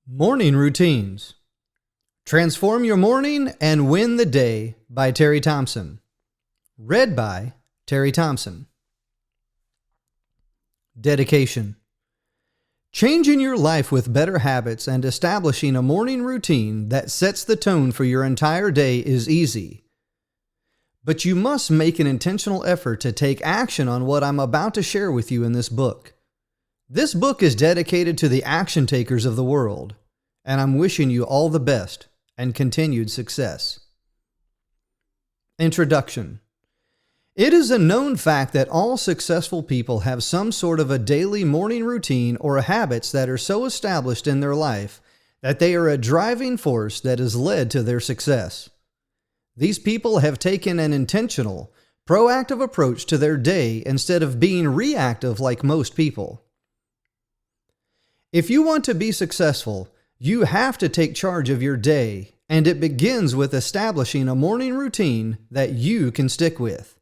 Morning Routines. Transform Your Morning and Win the Day by Terry Thompson. Read by Terry Thompson. Dedication. Changing your life with better habits and establishing a morning routine that sets the tone for your entire day is easy. But you must make an intentional effort to take action on what I'm about to share with you in this book. This book is dedicated to the action takers of the world, and I'm wishing you all the best and continued success. Introduction. It is a known fact that all successful people have some sort of a daily morning routine or habits that are so established in their life that they are a driving force that has led to their success. These people have taken an intentional, proactive approach to their day instead of being reactive like most people. If you want to be successful, you have to take charge of your day, and it begins with establishing a morning routine that you can stick with.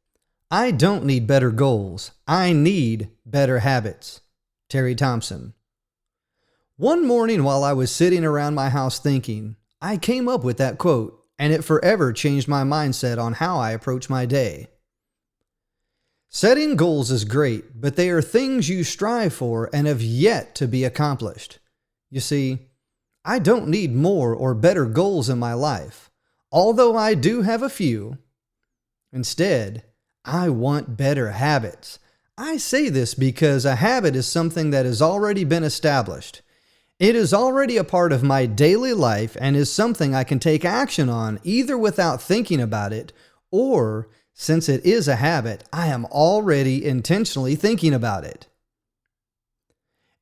I don't need better goals. I need better habits. Terry Thompson. One morning while I was sitting around my house thinking, I came up with that quote, and it forever changed my mindset on how I approach my day. Setting goals is great, but they are things you strive for and have yet to be accomplished. You see, I don't need more or better goals in my life, although I do have a few. Instead, I want better habits. I say this because a habit is something that has already been established. It is already a part of my daily life and is something I can take action on either without thinking about it or, since it is a habit, I am already intentionally thinking about it.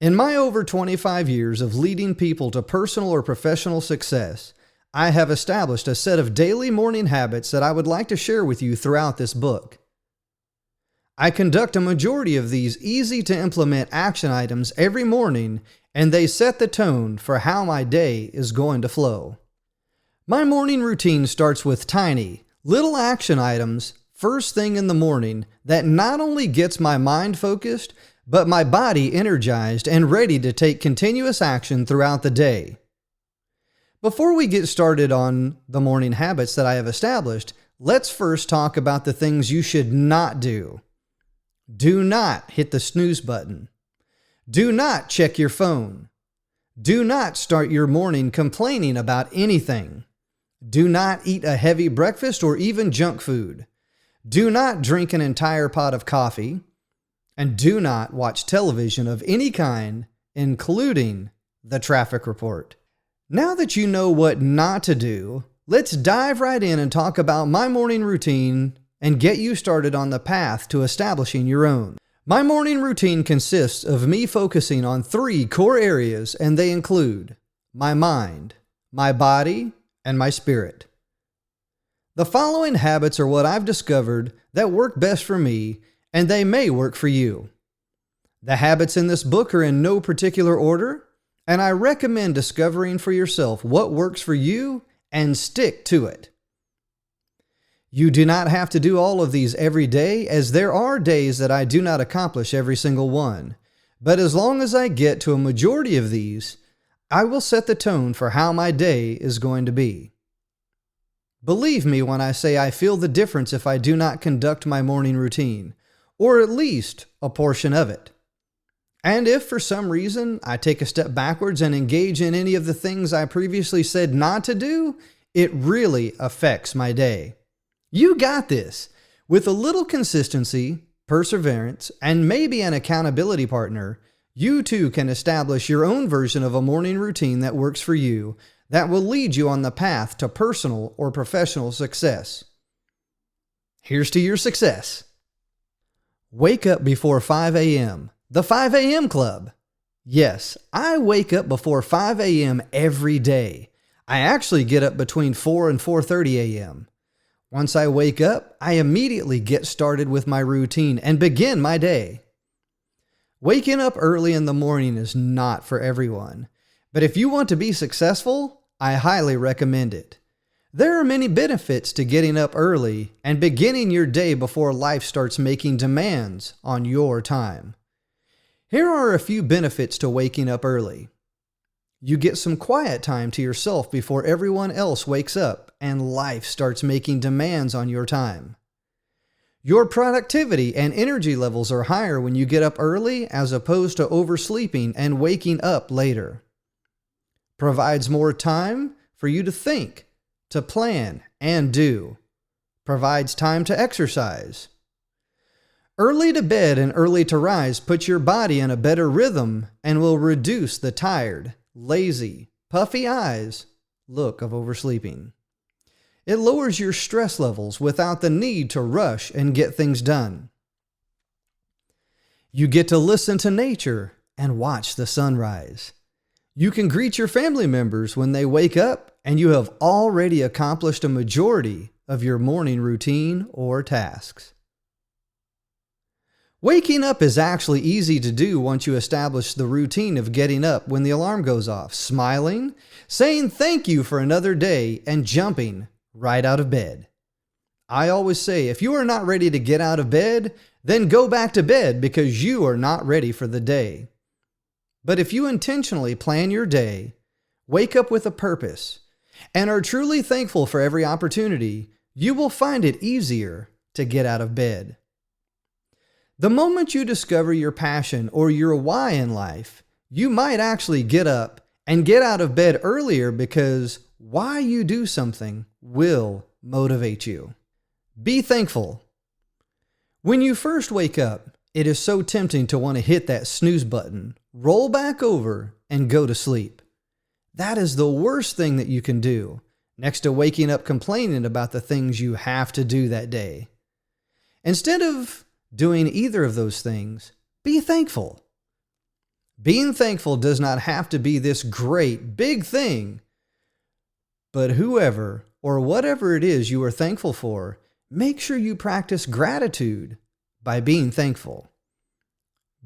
In my over 25 years of leading people to personal or professional success, I have established a set of daily morning habits that I would like to share with you throughout this book. I conduct a majority of these easy-to-implement action items every morning, and they set the tone for how my day is going to flow. My morning routine starts with tiny, little action items first thing in the morning that not only gets my mind focused, but my body energized and ready to take continuous action throughout the day. Before we get started on the morning habits that I have established, let's first talk about the things you should not do. Do not hit the snooze button. Do not check your phone. Do not start your morning complaining about anything. Do not eat a heavy breakfast or even junk food. Do not drink an entire pot of coffee. And do not watch television of any kind, including the traffic report. Now that you know what not to do, let's dive right in and talk about my morning routine and get you started on the path to establishing your own. My morning routine consists of me focusing on 3 core areas, and they include my mind, my body, and my spirit. The following habits are what I've discovered that work best for me, and they may work for you. The habits in this book are in no particular order, and I recommend discovering for yourself what works for you and stick to it. You do not have to do all of these every day, as there are days that I do not accomplish every single one. But as long as I get to a majority of these, I will set the tone for how my day is going to be. Believe me when I say I feel the difference if I do not conduct my morning routine, or at least a portion of it. And if for some reason I take a step backwards and engage in any of the things I previously said not to do, it really affects my day. You got this. With a little consistency, perseverance, and maybe an accountability partner, you too can establish your own version of a morning routine that works for you, that will lead you on the path to personal or professional success. Here's to your success. Wake up before 5 a.m. The 5 a.m. Club. Yes, I wake up before 5 a.m. every day. I actually get up between 4 and 4:30 a.m. Once I wake up, I immediately get started with my routine and begin my day. Waking up early in the morning is not for everyone, but if you want to be successful, I highly recommend it. There are many benefits to getting up early and beginning your day before life starts making demands on your time. Here are a few benefits to waking up early. You get some quiet time to yourself before everyone else wakes up and life starts making demands on your time. Your productivity and energy levels are higher when you get up early as opposed to oversleeping and waking up later. Provides more time for you to think, to plan, and do. Provides time to exercise. Early to bed and early to rise puts your body in a better rhythm and will reduce the tired, lazy, puffy eyes look of oversleeping. It lowers your stress levels without the need to rush and get things done. You get to listen to nature and watch the sunrise. You can greet your family members when they wake up, and you have already accomplished a majority of your morning routine or tasks. Waking up is actually easy to do once you establish the routine of getting up when the alarm goes off, smiling, saying thank you for another day, and jumping right out of bed. I always say, if you are not ready to get out of bed, then go back to bed because you are not ready for the day. But if you intentionally plan your day, wake up with a purpose, and are truly thankful for every opportunity, you will find it easier to get out of bed. The moment you discover your passion or your why in life, you might actually get up and get out of bed earlier because why you do something will motivate you. Be thankful. When you first wake up, it is so tempting to want to hit that snooze button, roll back over, and go to sleep. That is the worst thing that you can do, next to waking up complaining about the things you have to do that day. Instead of doing either of those things, be thankful. Being thankful does not have to be this great, big thing, but whoever or whatever it is you are thankful for, make sure you practice gratitude by being thankful.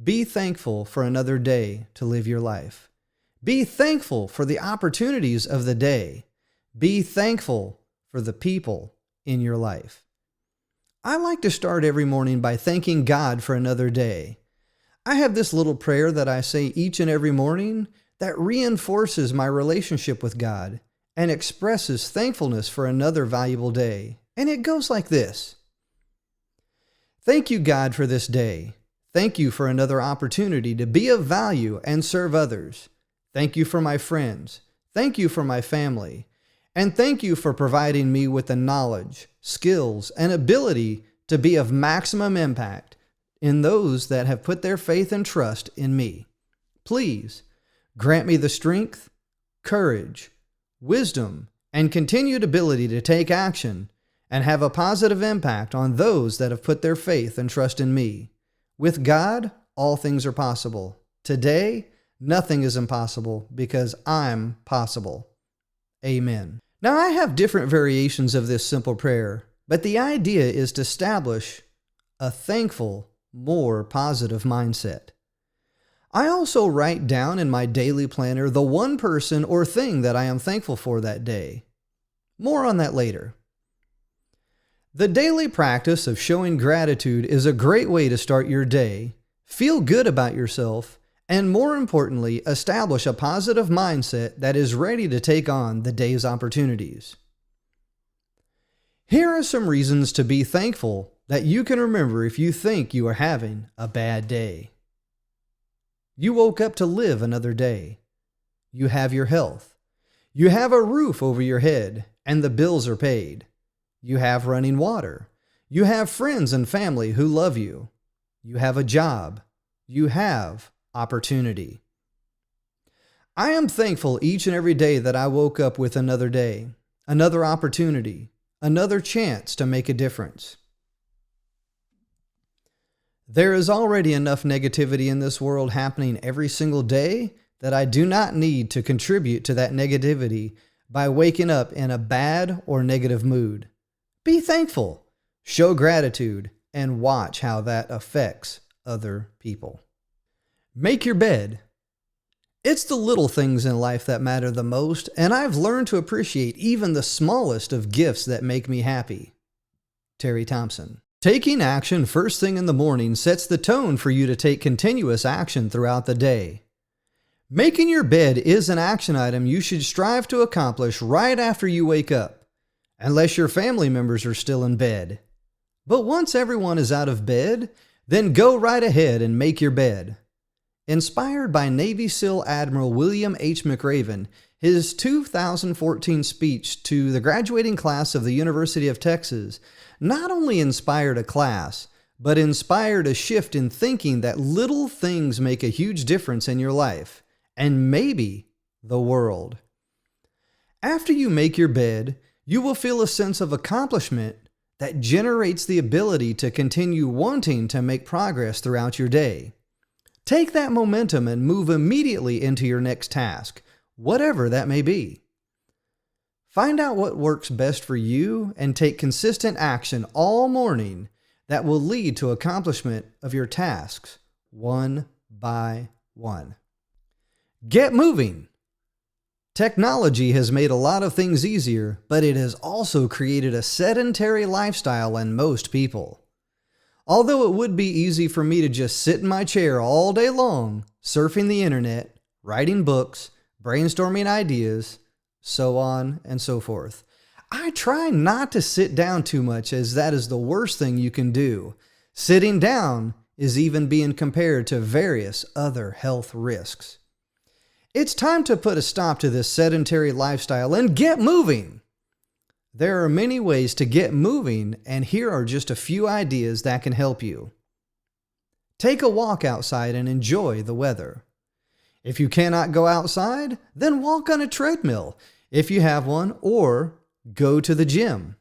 Be thankful for another day to live your life. Be thankful for the opportunities of the day. Be thankful for the people in your life. I like to start every morning by thanking God for another day. I have this little prayer that I say each and every morning that reinforces my relationship with God and expresses thankfulness for another valuable day. And it goes like this. Thank you, God, for this day. Thank you for another opportunity to be of value and serve others. Thank you for my friends. Thank you for my family. And thank you for providing me with the knowledge, skills, and ability to be of maximum impact in those that have put their faith and trust in me. Please grant me the strength, courage, wisdom, and continued ability to take action and have a positive impact on those that have put their faith and trust in me. With God, all things are possible. Today, nothing is impossible because I'm possible. Amen. Now, I have different variations of this simple prayer, but the idea is to establish a thankful, more positive mindset. I also write down in my daily planner the one person or thing that I am thankful for that day. More on that later. The daily practice of showing gratitude is a great way to start your day, feel good about yourself, and more importantly, establish a positive mindset that is ready to take on the day's opportunities. Here are some reasons to be thankful that you can remember if you think you are having a bad day. You woke up to live another day. You have your health. You have a roof over your head, and the bills are paid. You have running water. You have friends and family who love you. You have a job. You have opportunity. I am thankful each and every day that I woke up with another day, another opportunity, another chance to make a difference. There is already enough negativity in this world happening every single day that I do not need to contribute to that negativity by waking up in a bad or negative mood. Be thankful, show gratitude, and watch how that affects other people. Make your bed. It's the little things in life that matter the most, and I've learned to appreciate even the smallest of gifts that make me happy. Thompson. Taking action first thing in the morning sets the tone for you to take continuous action throughout the day. Making your bed is an action item you should strive to accomplish right after you wake up, unless your family members are still in bed. But once everyone is out of bed, then go right ahead and make your bed. Inspired by Navy SEAL Admiral William H. McRaven, his 2014 speech to the graduating class of the University of Texas not only inspired a class, but inspired a shift in thinking that little things make a huge difference in your life, and maybe the world. After you make your bed, you will feel a sense of accomplishment that generates the ability to continue wanting to make progress throughout your day. Take that momentum and move immediately into your next task, whatever that may be. Find out what works best for you and take consistent action all morning that will lead to accomplishment of your tasks one by one. Get moving. Technology has made a lot of things easier, but it has also created a sedentary lifestyle in most people. Although it would be easy for me to just sit in my chair all day long, surfing the internet, writing books, brainstorming ideas, so on and so forth, I try not to sit down too much, as that is the worst thing you can do. Sitting down is even being compared to various other health risks. It's time to put a stop to this sedentary lifestyle and get moving. There are many ways to get moving, and here are just a few ideas that can help you. Take a walk outside and enjoy the weather. If you cannot go outside, then walk on a treadmill if you have one, or go to the gym.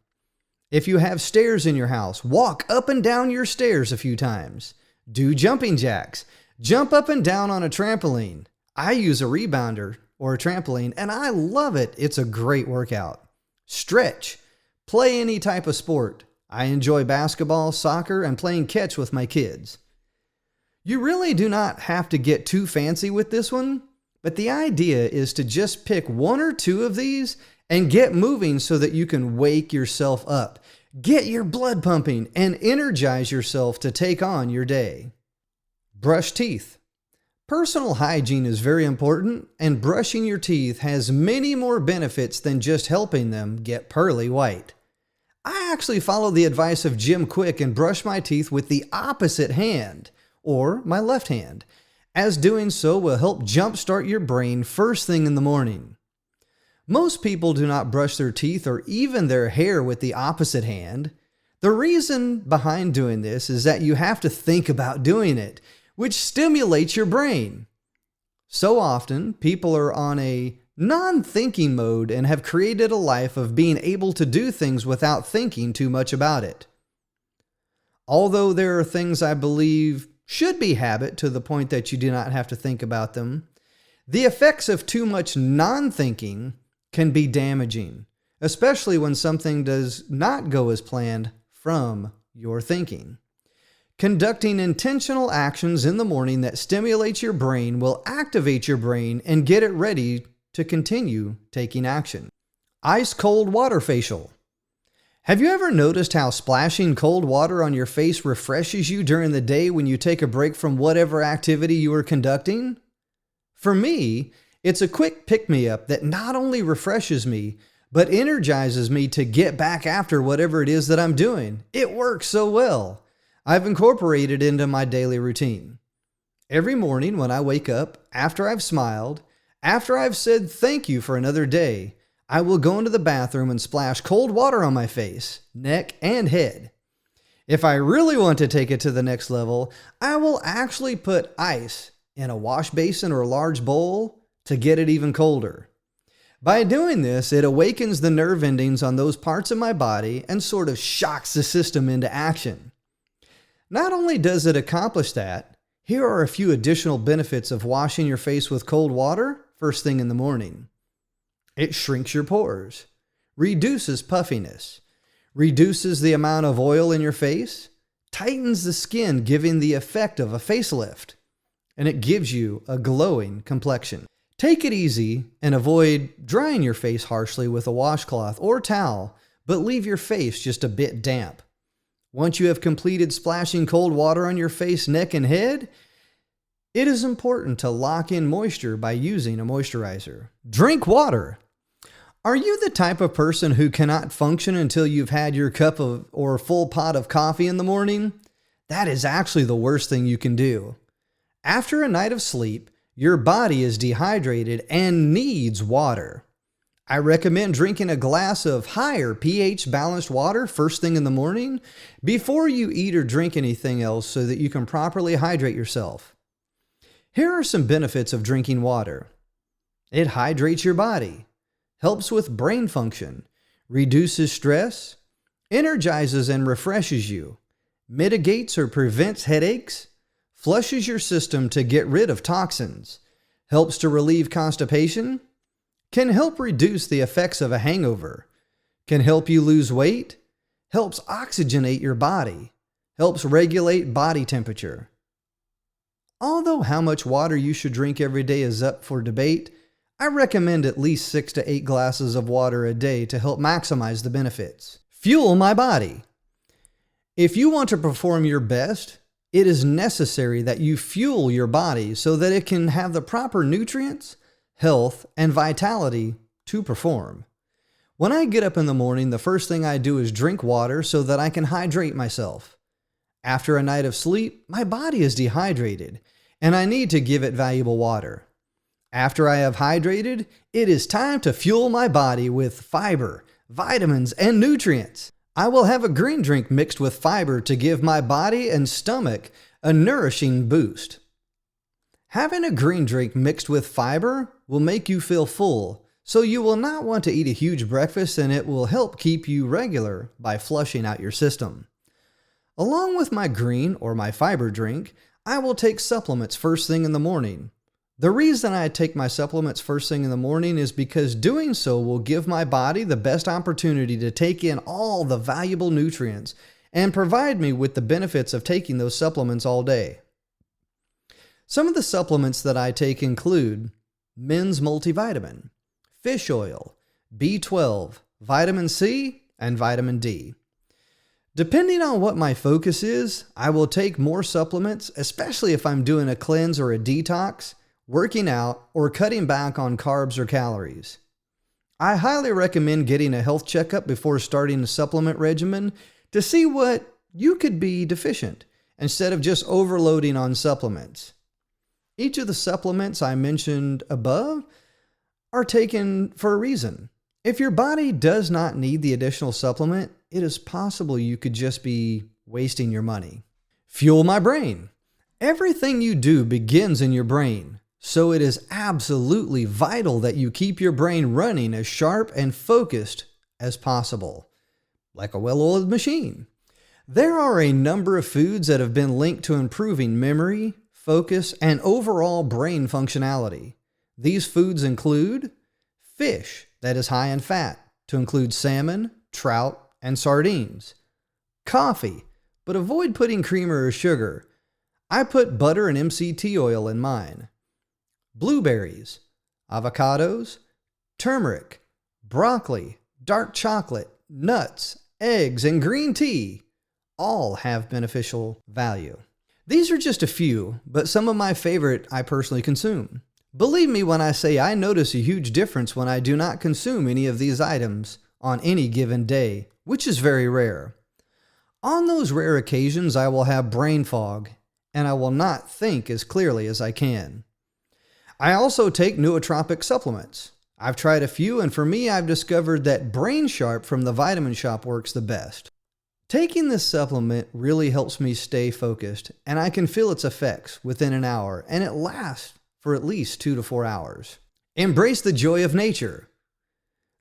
If you have stairs in your house, walk up and down your stairs a few times. Do jumping jacks. Jump up and down on a trampoline. I use a rebounder or a trampoline, and I love it. It's a great workout. Stretch. Play any type of sport. I enjoy basketball, soccer, and playing catch with my kids. You really do not have to get too fancy with this one, but the idea is to just pick one or two of these and get moving so that you can wake yourself up, get your blood pumping, and energize yourself to take on your day. Brush teeth. Personal hygiene is very important, and brushing your teeth has many more benefits than just helping them get pearly white. I actually follow the advice of Jim Quick and brush my teeth with the opposite hand, or my left hand, as doing so will help jumpstart your brain first thing in the morning. Most people do not brush their teeth or even their hair with the opposite hand. The reason behind doing this is that you have to think about doing it, which stimulates your brain. So often, people are on a non-thinking mode and have created a life of being able to do things without thinking too much about it. Although there are things I believe should be habit to the point that you do not have to think about them, the effects of too much non-thinking can be damaging, especially when something does not go as planned from your thinking. Conducting intentional actions in the morning that stimulates your brain will activate your brain and get it ready to continue taking action. Ice cold water facial. Have you ever noticed how splashing cold water on your face refreshes you during the day when you take a break from whatever activity you are conducting? For me, it's a quick pick-me-up that not only refreshes me, but energizes me to get back after whatever it is that I'm doing. It works so well. I've incorporated it into my daily routine. Every morning when I wake up, after I've smiled, after I've said thank you for another day, I will go into the bathroom and splash cold water on my face, neck, and head. If I really want to take it to the next level, I will actually put ice in a wash basin or a large bowl to get it even colder. By doing this, it awakens the nerve endings on those parts of my body and sort of shocks the system into action. Not only does it accomplish that, here are a few additional benefits of washing your face with cold water first thing in the morning. It shrinks your pores, reduces puffiness, reduces the amount of oil in your face, tightens the skin, giving the effect of a facelift, and it gives you a glowing complexion. Take it easy and avoid drying your face harshly with a washcloth or towel, but leave your face just a bit damp. Once you have completed splashing cold water on your face, neck, and head, It is important to lock in moisture by using a moisturizer. Drink water. Are you the type of person who cannot function until you've had your cup of or full pot of coffee in the morning? That is actually the worst thing you can do. After a night of sleep, your body is dehydrated and needs water. I recommend drinking a glass of higher pH balanced water first thing in the morning before you eat or drink anything else so that you can properly hydrate yourself. Here are some benefits of drinking water. It hydrates your body, helps with brain function, reduces stress, energizes and refreshes you, mitigates or prevents headaches, flushes your system to get rid of toxins, helps to relieve constipation, can help reduce the effects of a hangover, can help you lose weight, helps oxygenate your body, helps regulate body temperature. Although how much water you should drink every day is up for debate, I recommend at least 6 to 8 glasses of water a day to help maximize the benefits. Fuel my body. If you want to perform your best, it is necessary that you fuel your body so that it can have the proper nutrients, health, and vitality to perform. When I get up in the morning, the first thing I do is drink water so that I can hydrate myself. After a night of sleep, my body is dehydrated, and I need to give it valuable water. After I have hydrated, it is time to fuel my body with fiber, vitamins, and nutrients. I will have a green drink mixed with fiber to give my body and stomach a nourishing boost. Having a green drink mixed with fiber will make you feel full, so you will not want to eat a huge breakfast, and it will help keep you regular by flushing out your system. Along with my green or my fiber drink, I will take supplements first thing in the morning. The reason I take my supplements first thing in the morning is because doing so will give my body the best opportunity to take in all the valuable nutrients and provide me with the benefits of taking those supplements all day. Some of the supplements that I take include men's multivitamin, fish oil, B12, vitamin C, and vitamin D. Depending on what my focus is, I will take more supplements, especially if I'm doing a cleanse or a detox, working out, or cutting back on carbs or calories. I highly recommend getting a health checkup before starting a supplement regimen to see what you could be deficient instead of just overloading on supplements. Each of the supplements I mentioned above are taken for a reason. If your body does not need the additional supplement, it is possible you could just be wasting your money. Fuel my brain. Everything you do begins in your brain, so it is absolutely vital that you keep your brain running as sharp and focused as possible, like a well-oiled machine. There are a number of foods that have been linked to improving memory, focus, and overall brain functionality. These foods include fish that is high in fat, to include salmon, trout, and sardines. Coffee, but avoid putting creamer or sugar. I put butter and MCT oil in mine. Blueberries, avocados, turmeric, broccoli, dark chocolate, nuts, eggs, and green tea all have beneficial value. These are just a few, but some of my favorite I personally consume. Believe me when I say I notice a huge difference when I do not consume any of these items on any given day, which is very rare. On those rare occasions, I will have brain fog, and I will not think as clearly as I can. I also take nootropic supplements. I've tried a few, and for me, I've discovered that Brain Sharp from the Vitamin Shop works the best. Taking this supplement really helps me stay focused, and I can feel its effects within an hour, and it lasts for at least 2 to 4 hours. Embrace the joy of nature.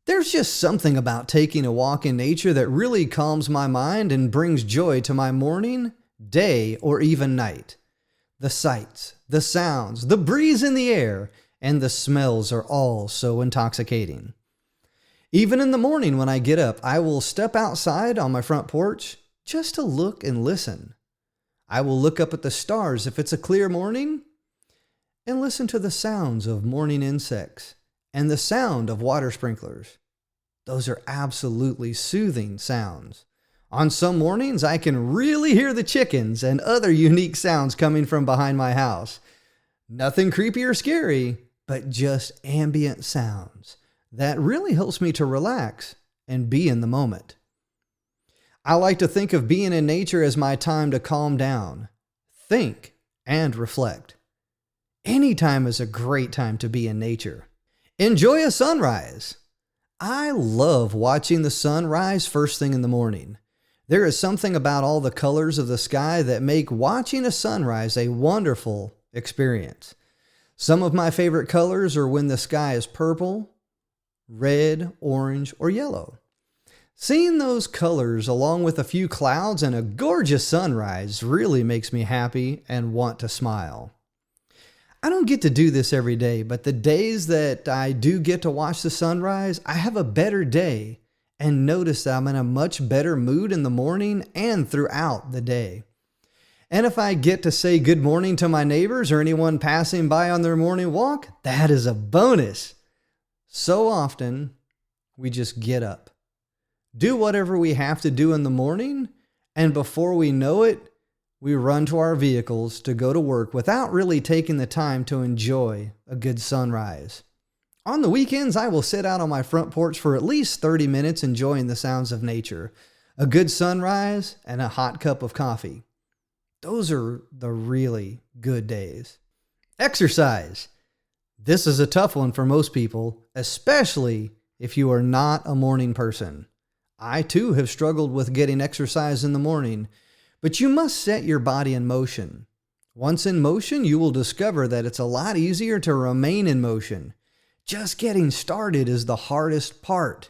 There's just something about taking a walk in nature that really calms my mind and brings joy to my morning, day, or even night. The sights, the sounds, the breeze in the air, and the smells are all so intoxicating. Even in the morning when I get up, I will step outside on my front porch just to look and listen. I will look up at the stars if it's a clear morning and listen to the sounds of morning insects and the sound of water sprinklers. Those are absolutely soothing sounds. On some mornings, I can really hear the chickens and other unique sounds coming from behind my house. Nothing creepy or scary, but just ambient sounds. That really helps me to relax and be in the moment. I like to think of being in nature as my time to calm down, think, and reflect. Any time is a great time to be in nature. Enjoy a sunrise. I love watching the sun rise first thing in the morning. There is something about all the colors of the sky that make watching a sunrise a wonderful experience. Some of my favorite colors are when the sky is purple, red, orange, or yellow. Seeing those colors along with a few clouds and a gorgeous sunrise really makes me happy and want to smile. I don't get to do this every day, but the days that I do get to watch the sunrise, I have a better day and notice that I'm in a much better mood in the morning and throughout the day. And if I get to say good morning to my neighbors or anyone passing by on their morning walk, that is a bonus. So often, we just get up, do whatever we have to do in the morning, and before we know it, we run to our vehicles to go to work without really taking the time to enjoy a good sunrise. On the weekends, I will sit out on my front porch for at least 30 minutes enjoying the sounds of nature, a good sunrise, and a hot cup of coffee. Those are the really good days. Exercise. This is a tough one for most people, especially if you are not a morning person. I too have struggled with getting exercise in the morning, but you must set your body in motion. Once in motion, you will discover that it's a lot easier to remain in motion. Just getting started is the hardest part.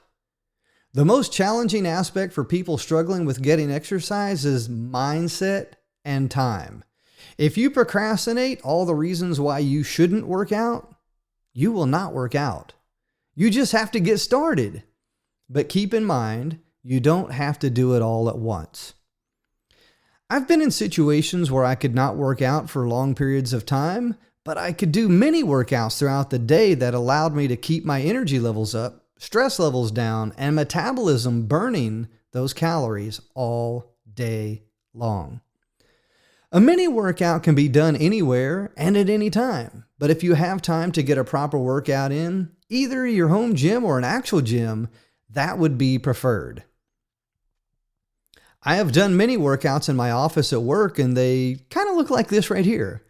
The most challenging aspect for people struggling with getting exercise is mindset and time. If you procrastinate all the reasons why you shouldn't work out, you will not work out. You just have to get started. But keep in mind, you don't have to do it all at once. I've been in situations where I could not work out for long periods of time, but I could do many workouts throughout the day that allowed me to keep my energy levels up, stress levels down, and metabolism burning those calories all day long. A mini workout can be done anywhere and at any time, but if you have time to get a proper workout in, either your home gym or an actual gym, that would be preferred. I have done many workouts in my office at work, and they kind of look like this right here.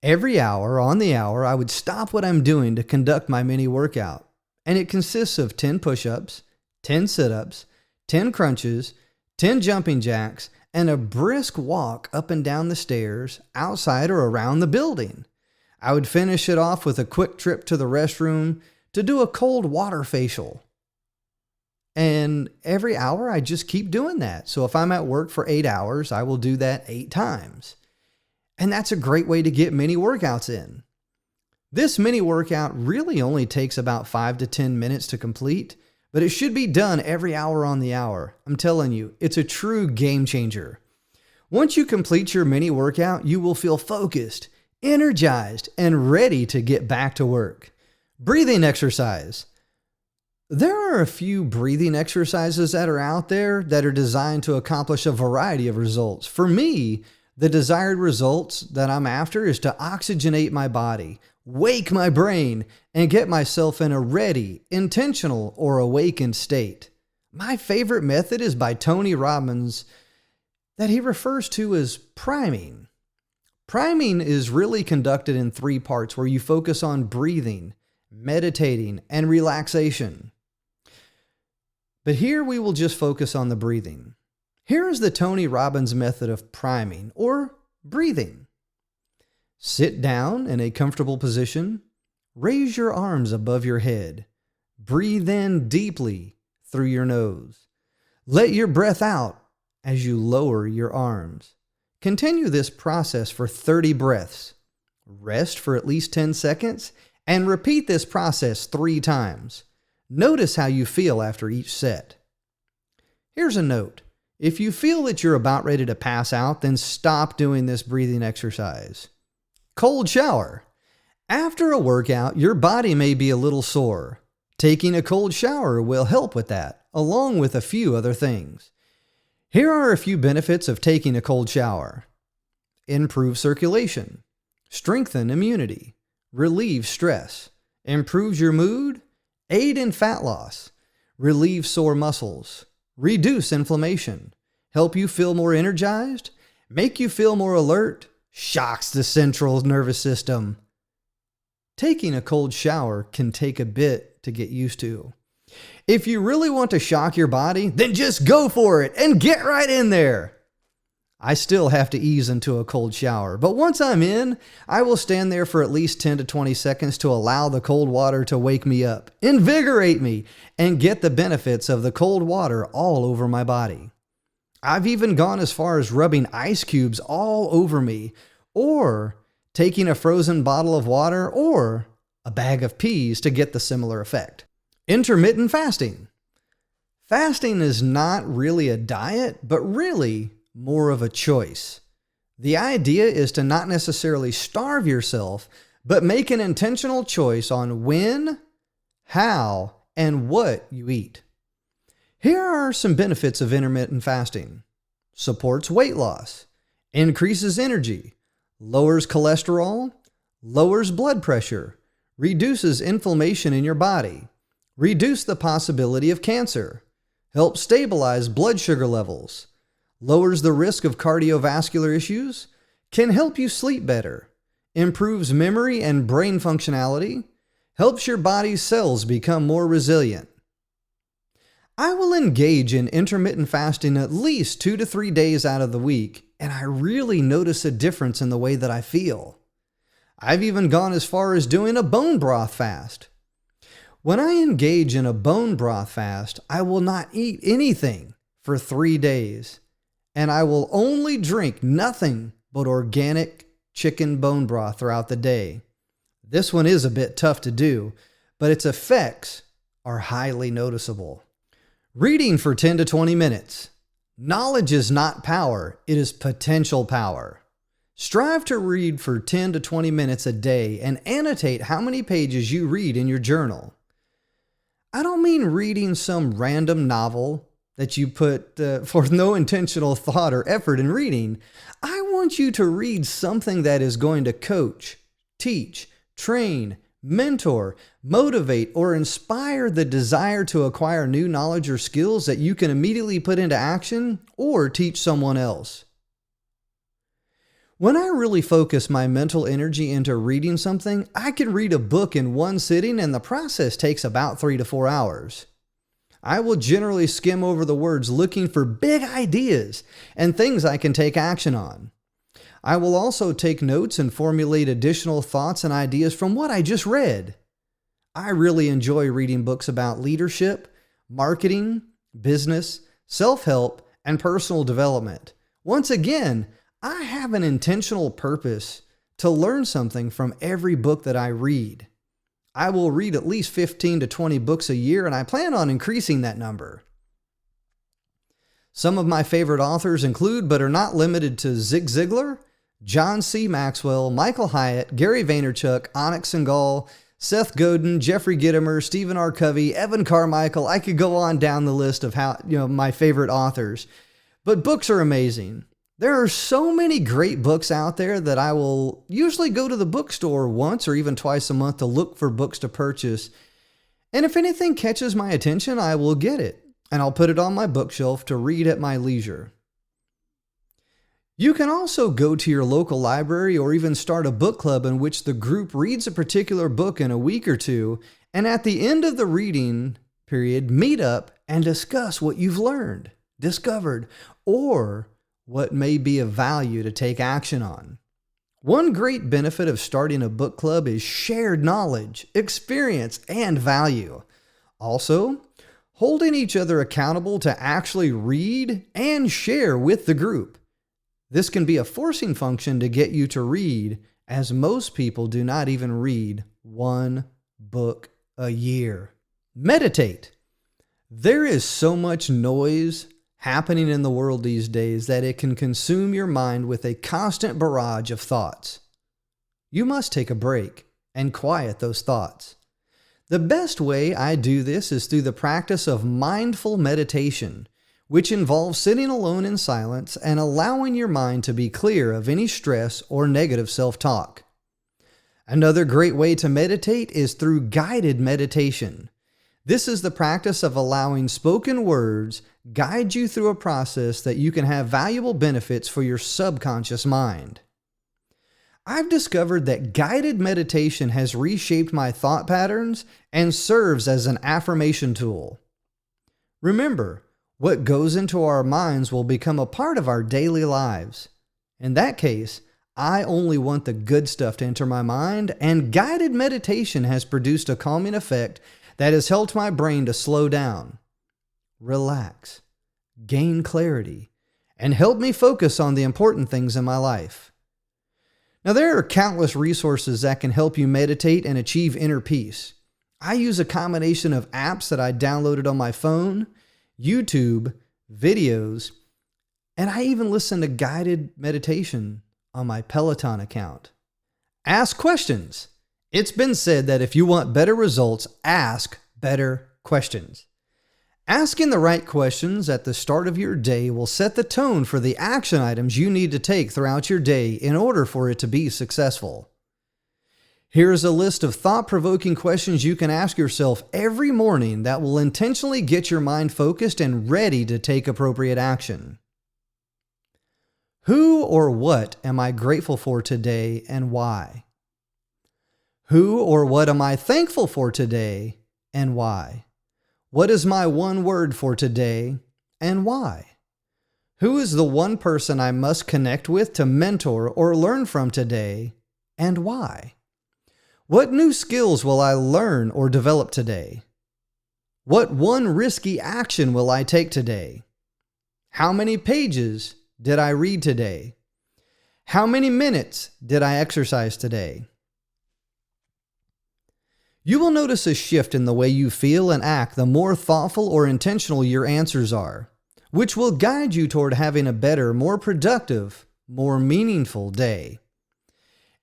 Every hour, on the hour, I would stop what I'm doing to conduct my mini workout, and it consists of 10 push-ups, 10 sit-ups, 10 crunches, 10 jumping jacks, and a brisk walk up and down the stairs, outside or around the building. I would finish it off with a quick trip to the restroom to do a cold water facial. And every hour, I just keep doing that. So if I'm at work for 8 hours, I will do that 8 times. And that's a great way to get mini workouts in. This mini workout really only takes about 5 to 10 minutes to complete, but it should be done every hour on the hour. I'm telling you, it's a true game changer. Once you complete your mini workout, you will feel focused, energized, and ready to get back to work. Breathing exercise. There are a few breathing exercises that are out there that are designed to accomplish a variety of results. For me, the desired results that I'm after is to oxygenate my body, wake my brain, and get myself in a ready, intentional, or awakened state. My favorite method is by Tony Robbins that he refers to as priming. Priming is really conducted in 3 parts where you focus on breathing, meditating, and relaxation. But here we will just focus on the breathing. Here is the Tony Robbins method of priming, or breathing. Sit down in a comfortable position. Raise your arms above your head. Breathe in deeply through your nose. Let your breath out as you lower your arms. Continue this process for 30 breaths. Rest for at least 10 seconds and repeat this process 3 times. Notice how you feel after each set. Here's a note. If you feel that you're about ready to pass out, then stop doing this breathing exercise. Cold shower. After a workout, your body may be a little sore. Taking a cold shower will help with that, along with a few other things. Here are a few benefits of taking a cold shower. Improve circulation. strengthen immunity, relieve stress, improves your mood, aid in fat loss, relieve sore muscles, reduce inflammation, help you feel more energized, make you feel more alert, shocks the central nervous system. Taking a cold shower can take a bit to get used to. If you really want to shock your body, then just go for it and get right in there. I still have to ease into a cold shower, but once I'm in, I will stand there for at least 10 to 20 seconds to allow the cold water to wake me up, invigorate me, and get the benefits of the cold water all over my body. I've even gone as far as rubbing ice cubes all over me, or taking a frozen bottle of water or a bag of peas to get the similar effect. Intermittent fasting. Fasting is not really a diet, but really more of a choice. The idea is to not necessarily starve yourself, but make an intentional choice on when, how, and what you eat. Here are some benefits of intermittent fasting. Supports weight loss, increases energy, lowers cholesterol, lowers blood pressure, reduces inflammation in your body, reduce the possibility of cancer, helps stabilize blood sugar levels, lowers the risk of cardiovascular issues, can help you sleep better, improves memory and brain functionality, helps your body's cells become more resilient. I will engage in intermittent fasting at least 2 to 3 days out of the week, and I really notice a difference in the way that I feel. I've even gone as far as doing a bone broth fast. When I engage in a bone broth fast, I will not eat anything for 3 days, and I will only drink nothing but organic chicken bone broth throughout the day. This one is a bit tough to do, but its effects are highly noticeable. Reading for 10 to 20 minutes. Knowledge is not power, it is potential power. Strive to read for 10 to 20 minutes a day and annotate how many pages you read in your journal. I don't mean reading some random novel that you put for no intentional thought or effort in reading. I want you to read something that is going to coach, teach, train, mentor, motivate, or inspire the desire to acquire new knowledge or skills that you can immediately put into action or teach someone else. When I really focus my mental energy into reading something, I can read a book in one sitting, and the process takes about 3 to 4 hours. I will generally skim over the words looking for big ideas and things I can take action on. I will also take notes and formulate additional thoughts and ideas from what I just read. I really enjoy reading books about leadership, marketing, business, self-help, and personal development. Once again, I have an intentional purpose to learn something from every book that I read. I will read at least 15 to 20 books a year, and I plan on increasing that number. Some of my favorite authors include, but are not limited to, Zig Ziglar, John C. Maxwell, Michael Hyatt, Gary Vaynerchuk, Anik Singhal, Seth Godin, Jeffrey Gitomer, Stephen R. Covey, Evan Carmichael. I could go on down the list of my favorite authors. But books are amazing. There are so many great books out there that I will usually go to the bookstore once or even twice a month to look for books to purchase. And if anything catches my attention, I will get it, and I'll put it on my bookshelf to read at my leisure. You can also go to your local library or even start a book club in which the group reads a particular book in a week or two, and at the end of the reading period, meet up and discuss what you've learned, discovered, or what may be of value to take action on. One great benefit of starting a book club is shared knowledge, experience, and value. Also, holding each other accountable to actually read and share with the group. This can be a forcing function to get you to read, as most people do not even read one book a year. Meditate. There is so much noise happening in the world these days that it can consume your mind with a constant barrage of thoughts. You must take a break and quiet those thoughts. The best way I do this is through the practice of mindful meditation, which involves sitting alone in silence and allowing your mind to be clear of any stress or negative self-talk. Another great way to meditate is through guided meditation. This is the practice of allowing spoken words guide you through a process that you can have valuable benefits for your subconscious mind. I've discovered that guided meditation has reshaped my thought patterns and serves as an affirmation tool. Remember, what goes into our minds will become a part of our daily lives. In that case, I only want the good stuff to enter my mind, and guided meditation has produced a calming effect that has helped my brain to slow down, relax, gain clarity, and help me focus on the important things in my life. Now, there are countless resources that can help you meditate and achieve inner peace. I use a combination of apps that I downloaded on my phone, YouTube, videos, and I even listen to guided meditation on my Peloton account. Ask questions. It's been said that if you want better results, ask better questions. Asking the right questions at the start of your day will set the tone for the action items you need to take throughout your day in order for it to be successful. Here's a list of thought-provoking questions you can ask yourself every morning that will intentionally get your mind focused and ready to take appropriate action. Who or what am I grateful for today and why? Who or what am I thankful for today and why? What is my one word for today and why? Who is the one person I must connect with to mentor or learn from today and why? What new skills will I learn or develop today? What one risky action will I take today? How many pages did I read today? How many minutes did I exercise today? You will notice a shift in the way you feel and act the more thoughtful or intentional your answers are, which will guide you toward having a better, more productive, more meaningful day.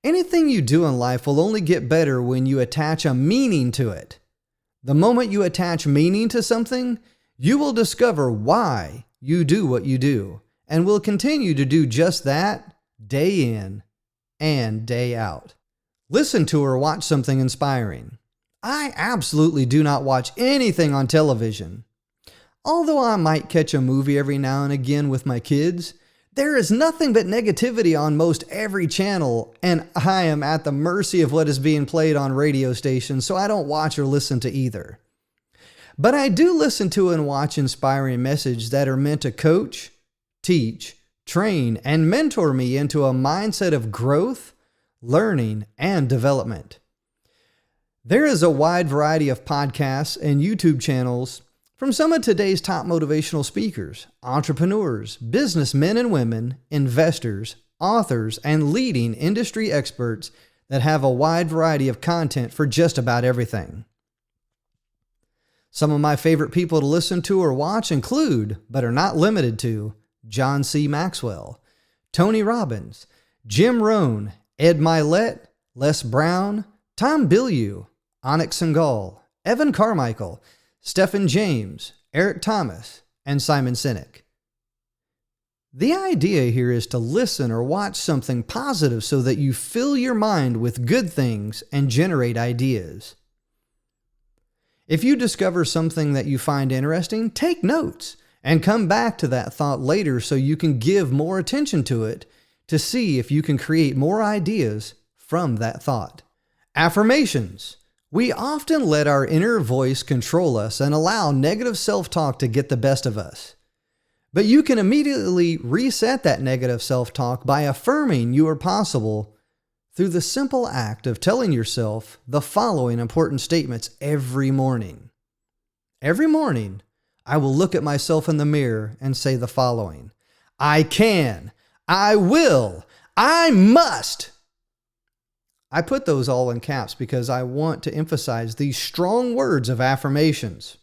Anything you do in life will only get better when you attach a meaning to it. The moment you attach meaning to something, you will discover why you do what you do, and will continue to do just that day in and day out. Listen to or watch something inspiring. I absolutely do not watch anything on television. Although I might catch a movie every now and again with my kids, there is nothing but negativity on most every channel, and I am at the mercy of what is being played on radio stations, so I don't watch or listen to either. But I do listen to and watch inspiring messages that are meant to coach, teach, train, and mentor me into a mindset of growth, learning, and development. There is a wide variety of podcasts and YouTube channels from some of today's top motivational speakers, entrepreneurs, businessmen and women, investors, authors, and leading industry experts that have a wide variety of content for just about everything. Some of my favorite people to listen to or watch include, but are not limited to, John C. Maxwell, Tony Robbins, Jim Rohn, Ed Milet, Les Brown, Tom Bilyeu, Anik Singhal, Evan Carmichael, Stephen James, Eric Thomas, and Simon Sinek. The idea here is to listen or watch something positive so that you fill your mind with good things and generate ideas. If you discover something that you find interesting, take notes and come back to that thought later so you can give more attention to it to see if you can create more ideas from that thought. Affirmations. We often let our inner voice control us and allow negative self-talk to get the best of us. But you can immediately reset that negative self-talk by affirming you are possible through the simple act of telling yourself the following important statements every morning. Every morning, I will look at myself in the mirror and say the following: I can, I will, I must. I put those all in caps because I want to emphasize these strong words of affirmations.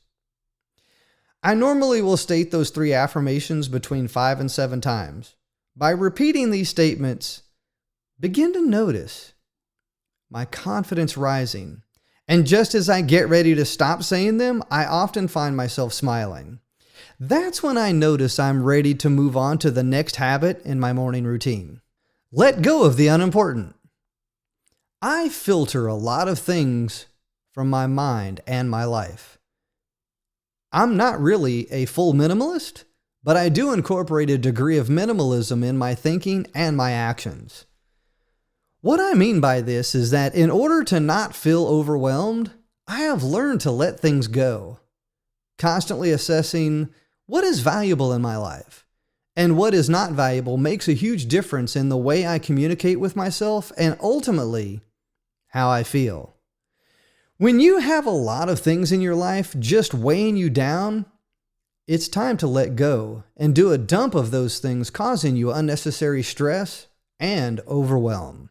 I normally will state those 3 affirmations between 5 and 7 times. By repeating these statements, begin to notice my confidence rising. And just as I get ready to stop saying them, I often find myself smiling. That's when I notice I'm ready to move on to the next habit in my morning routine. Let go of the unimportant. I filter a lot of things from my mind and my life. I'm not really a full minimalist, but I do incorporate a degree of minimalism in my thinking and my actions. What I mean by this is that in order to not feel overwhelmed, I have learned to let things go, constantly assessing what is valuable in my life and what is not valuable makes a huge difference in the way I communicate with myself and ultimately how I feel. When you have a lot of things in your life just weighing you down, it's time to let go and do a dump of those things causing you unnecessary stress and overwhelm.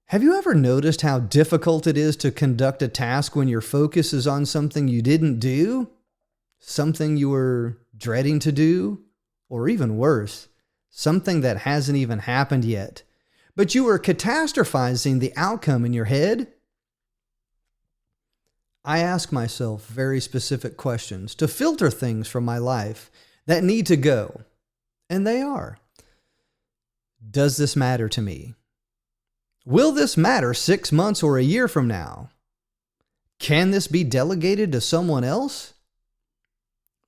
Have you ever noticed how difficult it is to conduct a task when your focus is on something you didn't do, something you were dreading to do, or even worse, something that hasn't even happened yet, but you are catastrophizing the outcome in your head? I ask myself very specific questions to filter things from my life that need to go, and they are: does this matter to me? Will this matter 6 months or a year from now? Can this be delegated to someone else?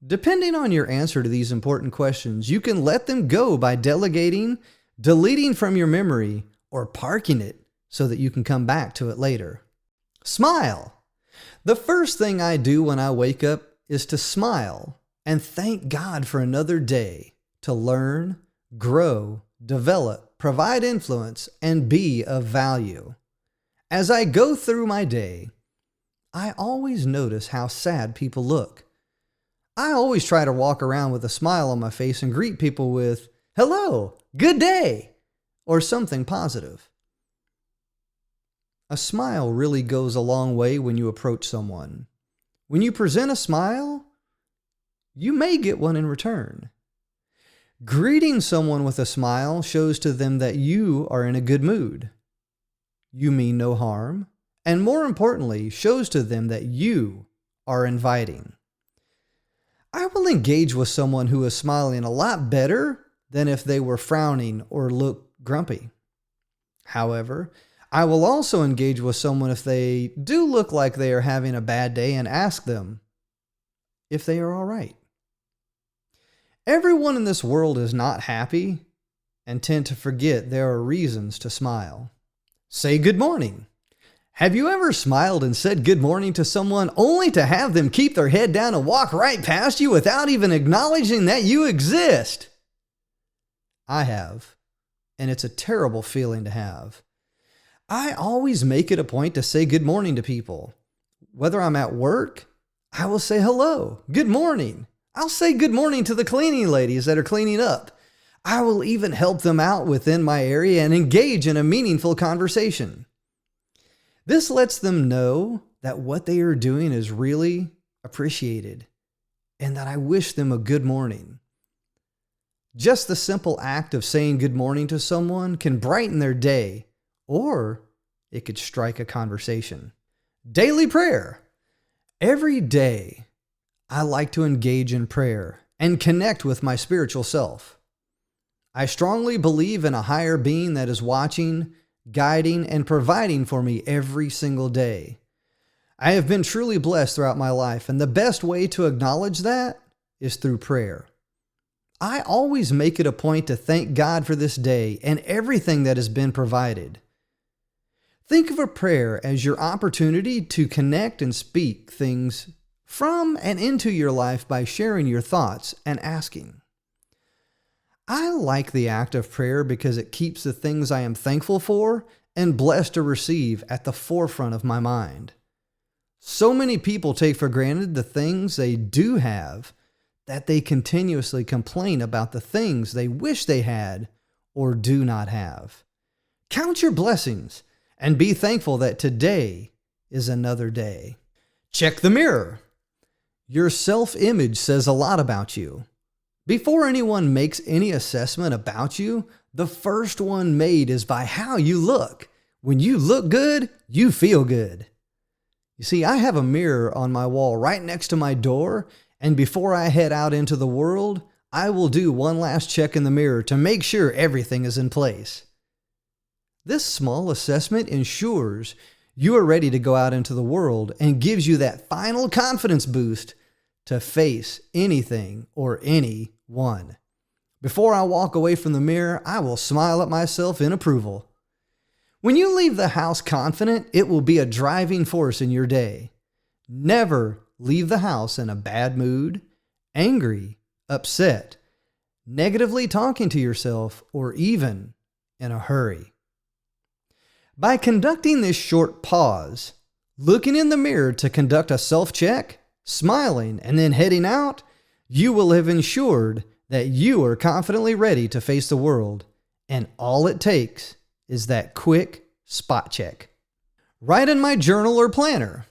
Depending on your answer to these important questions, you can let them go by delegating, deleting from your memory, or parking it so that you can come back to it later. Smile. The first thing I do when I wake up is to smile and thank God for another day to learn, grow, develop, provide influence, and be of value. As I go through my day, I always notice how sad people look. I always try to walk around with a smile on my face and greet people with, "Hello, good day," or something positive. A smile really goes a long way when you approach someone. When you present a smile, you may get one in return. Greeting someone with a smile shows to them that you are in a good mood. You mean no harm, and more importantly, shows to them that you are inviting. I will engage with someone who is smiling a lot better than if they were frowning or look grumpy. However, I will also engage with someone if they do look like they are having a bad day and ask them if they are all right. Everyone in this world is not happy and tend to forget there are reasons to smile. Say good morning. Have you ever smiled and said good morning to someone only to have them keep their head down and walk right past you without even acknowledging that you exist? I have, and it's a terrible feeling to have. I always make it a point to say good morning to people. Whether I'm at work, I will say hello, good morning. I'll say good morning to the cleaning ladies that are cleaning up. I will even help them out within my area and engage in a meaningful conversation. This lets them know that what they are doing is really appreciated and that I wish them a good morning. Just the simple act of saying good morning to someone can brighten their day, or it could strike a conversation. Daily prayer. Every day, I like to engage in prayer and connect with my spiritual self. I strongly believe in a higher being that is watching, guiding, and providing for me every single day. I have been truly blessed throughout my life, and the best way to acknowledge that is through prayer. I always make it a point to thank God for this day and everything that has been provided. Think of a prayer as your opportunity to connect and speak things from and into your life by sharing your thoughts and asking. I like the act of prayer because it keeps the things I am thankful for and blessed to receive at the forefront of my mind. So many people take for granted the things they do have that they continuously complain about the things they wish they had or do not have. Count your blessings and be thankful that today is another day. Check the mirror. Your self-image says a lot about you. Before anyone makes any assessment about you, the first one made is by how you look. When you look good, you feel good. You see, I have a mirror on my wall right next to my door, and before I head out into the world, I will do one last check in the mirror to make sure everything is in place. This small assessment ensures you are ready to go out into the world and gives you that final confidence boost to face anything or anyone. Before I walk away from the mirror, I will smile at myself in approval. When you leave the house confident, it will be a driving force in your day. Never leave the house in a bad mood, angry, upset, negatively talking to yourself, or even in a hurry. By conducting this short pause, looking in the mirror to conduct a self-check, smiling, and then heading out, you will have ensured that you are confidently ready to face the world, and all it takes is that quick spot check. Write in my journal or planner.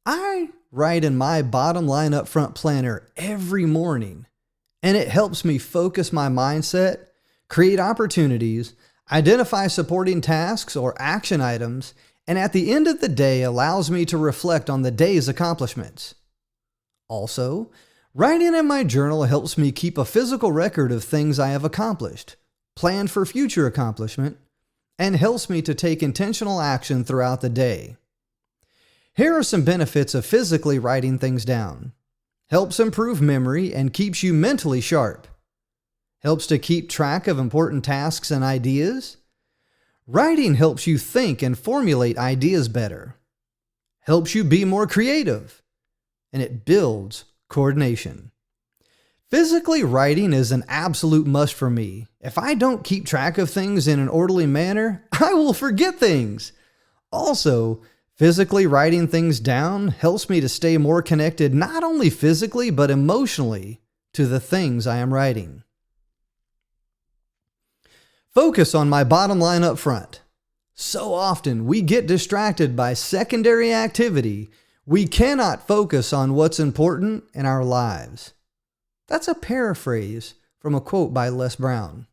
I write in my bottom line up front planner every morning, and it helps me focus my mindset, create opportunities, identify supporting tasks or action items, and at the end of the day allows me to reflect on the day's accomplishments. Also, writing in my journal helps me keep a physical record of things I have accomplished, plan for future accomplishment, and helps me to take intentional action throughout the day. Here are some benefits of physically writing things down. Helps improve memory and keeps you mentally sharp. Helps to keep track of important tasks and ideas. Writing helps you think and formulate ideas better. Helps you be more creative. And it builds coordination. Physically writing is an absolute must for me. If I don't keep track of things in an orderly manner, I will forget things. Also, physically writing things down helps me to stay more connected not only physically but emotionally to the things I am writing. Focus on my bottom line up front. So often we get distracted by secondary activity. We cannot focus on what's important in our lives. That's a paraphrase from a quote by Les Brown.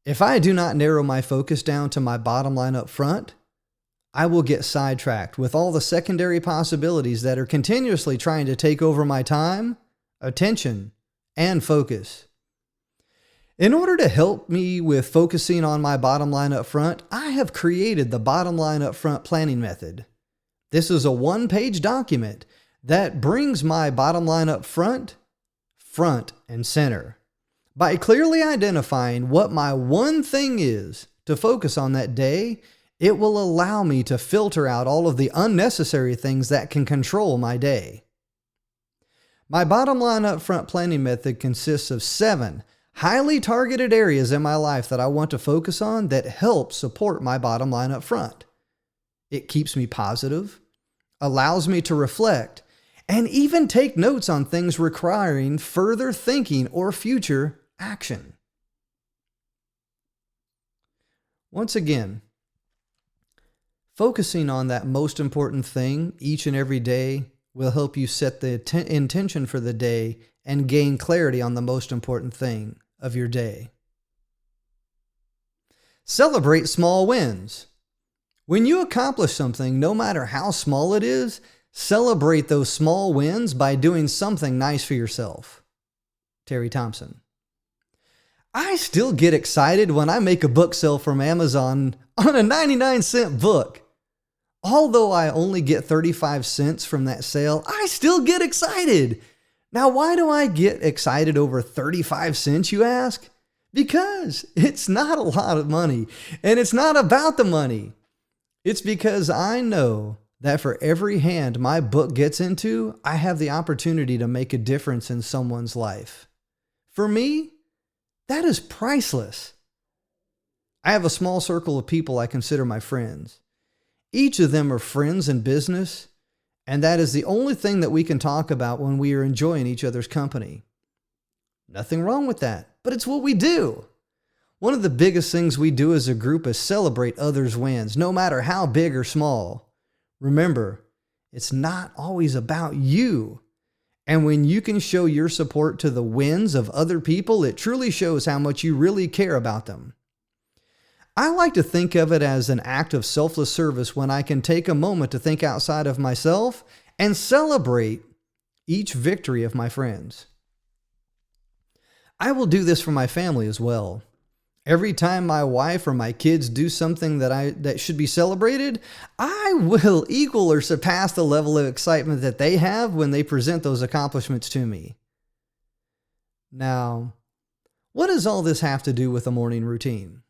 If I do not narrow my focus down to my bottom line up front, I will get sidetracked with all the secondary possibilities that are continuously trying to take over my time, attention, and focus. In order to help me with focusing on my bottom line up front, I have created the bottom line up front planning method. This is a one-page document that brings my bottom line up front and center. By clearly identifying what my one thing is to focus on that day, it will allow me to filter out all of the unnecessary things that can control my day. My bottom line up front planning method consists of 7 highly targeted areas in my life that I want to focus on that help support my bottom line up front. It keeps me positive, allows me to reflect, and even take notes on things requiring further thinking or future action. Once again, focusing on that most important thing each and every day will help you set the intention for the day and gain clarity on the most important thing of your day. Celebrate small wins. When you accomplish something, no matter how small it is, celebrate those small wins by doing something nice for yourself. Thompson. I still get excited when I make a book sale from Amazon on a 99-cent book. Although I only get 35 cents from that sale, I still get excited. Now, why do I get excited over 35 cents, you ask? Because it's not a lot of money, and it's not about the money. It's because I know that for every hand my book gets into, I have the opportunity to make a difference in someone's life. For me, that is priceless. I have a small circle of people I consider my friends. Each of them are friends in business, and that is the only thing that we can talk about when we are enjoying each other's company. Nothing wrong with that, but it's what we do. One of the biggest things we do as a group is celebrate others' wins, no matter how big or small. Remember, it's not always about you. And when you can show your support to the wins of other people, it truly shows how much you really care about them. I like to think of it as an act of selfless service when I can take a moment to think outside of myself and celebrate each victory of my friends. I will do this for my family as well. Every time my wife or my kids do something that should be celebrated, I will equal or surpass the level of excitement that they have when they present those accomplishments to me. Now, what does all this have to do with a morning routine?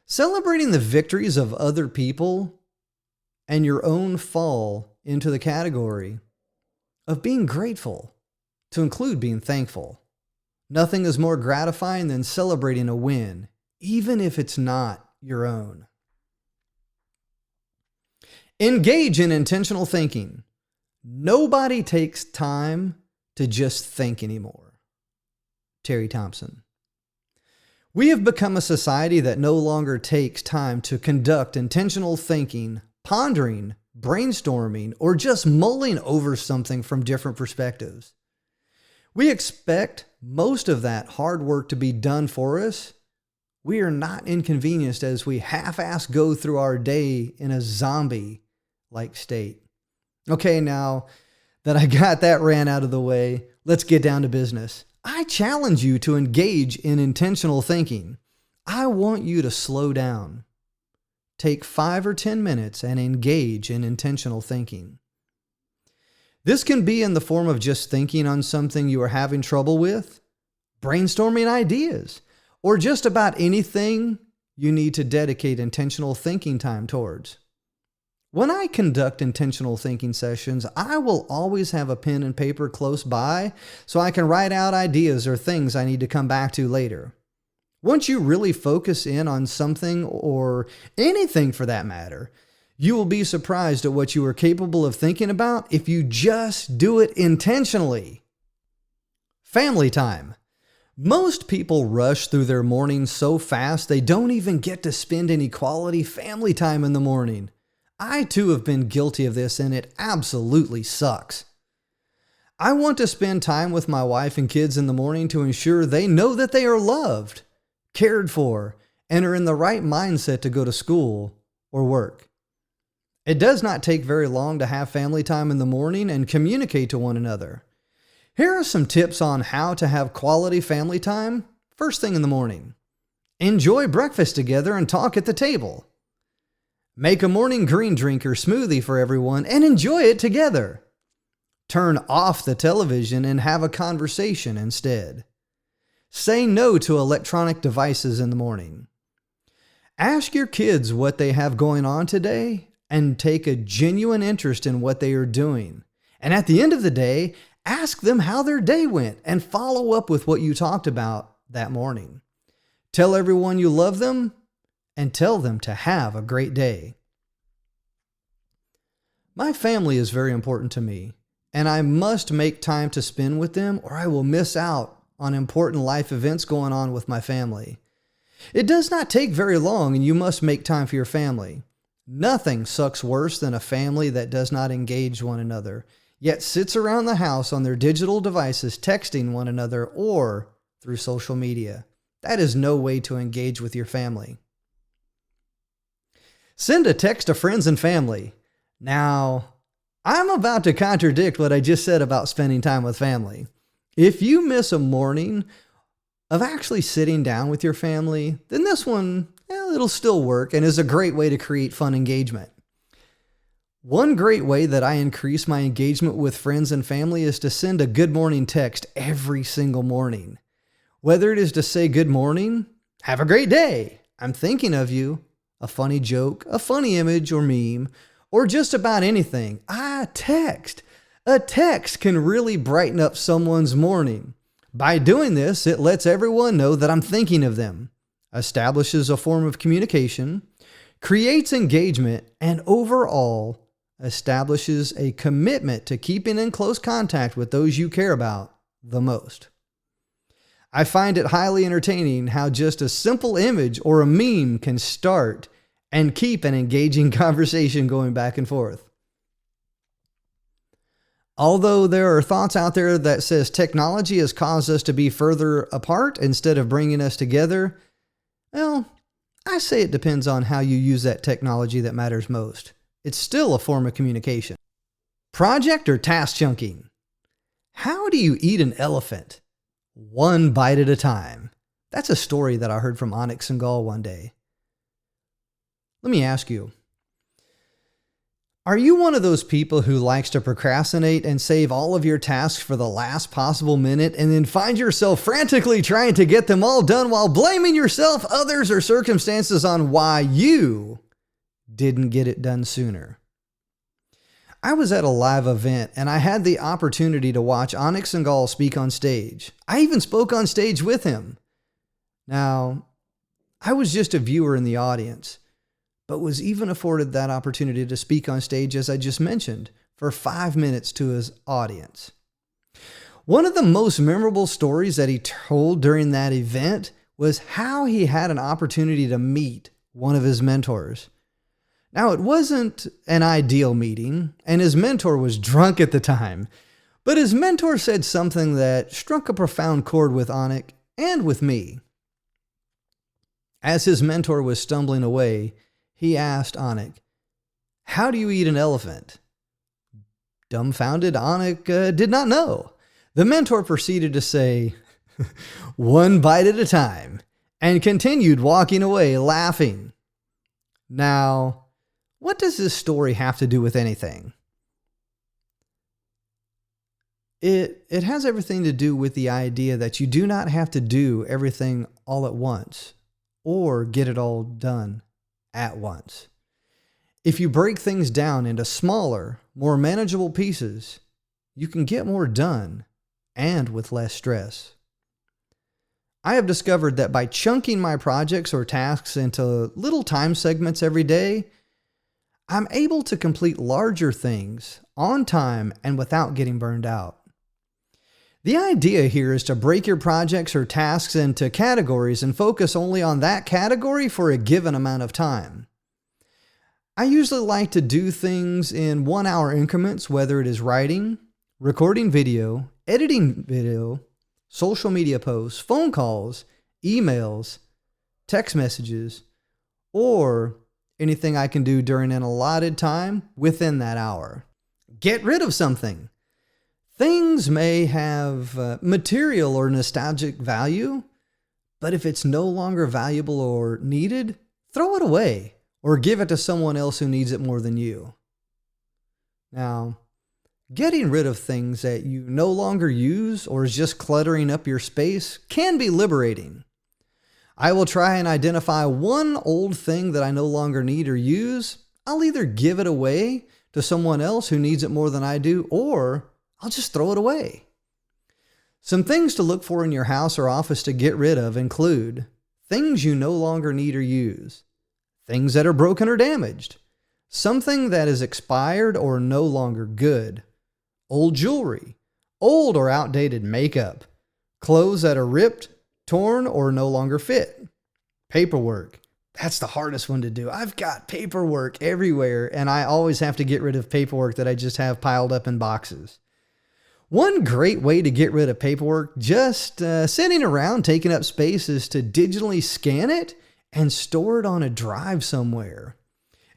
Celebrating the victories of other people and your own fall into the category of being grateful, to include being thankful. Nothing is more gratifying than celebrating a win, even if it's not your own. Engage in intentional thinking. Nobody takes time to just think anymore. Thompson. We have become a society that no longer takes time to conduct intentional thinking, pondering, brainstorming, or just mulling over something from different perspectives. We expect most of that hard work to be done for us. We are not inconvenienced as we half-ass go through our day in a zombie-like state. Okay, now that I got that rant out of the way, let's get down to business. I challenge you to engage in intentional thinking. I want you to slow down. Take 5 or 10 minutes and engage in intentional thinking. This can be in the form of just thinking on something you are having trouble with, brainstorming ideas, or just about anything you need to dedicate intentional thinking time towards. When I conduct intentional thinking sessions, I will always have a pen and paper close by so I can write out ideas or things I need to come back to later. Once you really focus in on something, or anything for that matter, you will be surprised at what you are capable of thinking about if you just do it intentionally. Family time. Most people rush through their mornings so fast they don't even get to spend any quality family time in the morning. I too have been guilty of this, and it absolutely sucks. I want to spend time with my wife and kids in the morning to ensure they know that they are loved, cared for, and are in the right mindset to go to school or work. It does not take very long to have family time in the morning and communicate to one another. Here are some tips on how to have quality family time first thing in the morning. Enjoy breakfast together and talk at the table. Make a morning green drink or smoothie for everyone and enjoy it together. Turn off the television and have a conversation instead. Say no to electronic devices in the morning. Ask your kids what they have going on today and take a genuine interest in what they are doing. And at the end of the day, ask them how their day went and follow up with what you talked about that morning. Tell everyone you love them and tell them to have a great day. My family is very important to me, and I must make time to spend with them or I will miss out on important life events going on with my family. It does not take very long, and you must make time for your family. Nothing sucks worse than a family that does not engage one another, yet sits around the house on their digital devices texting one another or through social media. That is no way to engage with your family. Send a text to friends and family. Now, I'm about to contradict what I just said about spending time with family. If you miss a morning of actually sitting down with your family, then this one, it'll still work and is a great way to create fun engagement. One great way that I increase my engagement with friends and family is to send a good morning text every single morning. Whether it is to say good morning, have a great day, I'm thinking of you, a funny joke, a funny image or meme, or just about anything. A text can really brighten up someone's morning. By doing this, it lets everyone know that I'm thinking of them, establishes a form of communication, creates engagement, and overall establishes a commitment to keeping in close contact with those you care about the most. I find it highly entertaining how just a simple image or a meme can start and keep an engaging conversation going back and forth. Although there are thoughts out there that says technology has caused us to be further apart instead of bringing us together, well, I say it depends on how you use that technology that matters most. It's still a form of communication. Project or task chunking. How do you eat an elephant? One bite at a time. That's a story that I heard from Anik Singhal one day. Let me ask you, are you one of those people who likes to procrastinate and save all of your tasks for the last possible minute and then find yourself frantically trying to get them all done while blaming yourself, others, or circumstances on why you didn't get it done sooner? I was at a live event and I had the opportunity to watch Anik Singhal speak on stage. I even spoke on stage with him. Now, I was just a viewer in the audience, but was even afforded that opportunity to speak on stage, as I just mentioned, for 5 minutes to his audience. One of the most memorable stories that he told during that event was how he had an opportunity to meet one of his mentors. Now, it wasn't an ideal meeting, and his mentor was drunk at the time, but his mentor said something that struck a profound chord with Anik and with me. As his mentor was stumbling away, he asked Anik, "How do you eat an elephant?" Dumbfounded, Anik did not know. The mentor proceeded to say, "One bite at a time," and continued walking away laughing. Now, what does this story have to do with anything? It has everything to do with the idea that you do not have to do everything all at once or get it all done at once. If you break things down into smaller, more manageable pieces, you can get more done and with less stress. I have discovered that by chunking my projects or tasks into little time segments every day, I'm able to complete larger things on time and without getting burned out. The idea here is to break your projects or tasks into categories and focus only on that category for a given amount of time. I usually like to do things in 1 hour increments, whether it is writing, recording video, editing video, social media posts, phone calls, emails, text messages, or anything I can do during an allotted time within that hour. Get rid of something. Things may have material or nostalgic value, but if it's no longer valuable or needed, throw it away or give it to someone else who needs it more than you. Now, getting rid of things that you no longer use or is just cluttering up your space can be liberating. I will try and identify one old thing that I no longer need or use. I'll either give it away to someone else who needs it more than I do, or I'll just throw it away. Some things to look for in your house or office to get rid of include things you no longer need or use, things that are broken or damaged, something that is expired or no longer good, old jewelry, old or outdated makeup, clothes that are ripped, torn, or no longer fit, paperwork. That's the hardest one to do. I've got paperwork everywhere, and I always have to get rid of paperwork that I just have piled up in boxes. One great way to get rid of paperwork just sitting around taking up space is to digitally scan it and store it on a drive somewhere.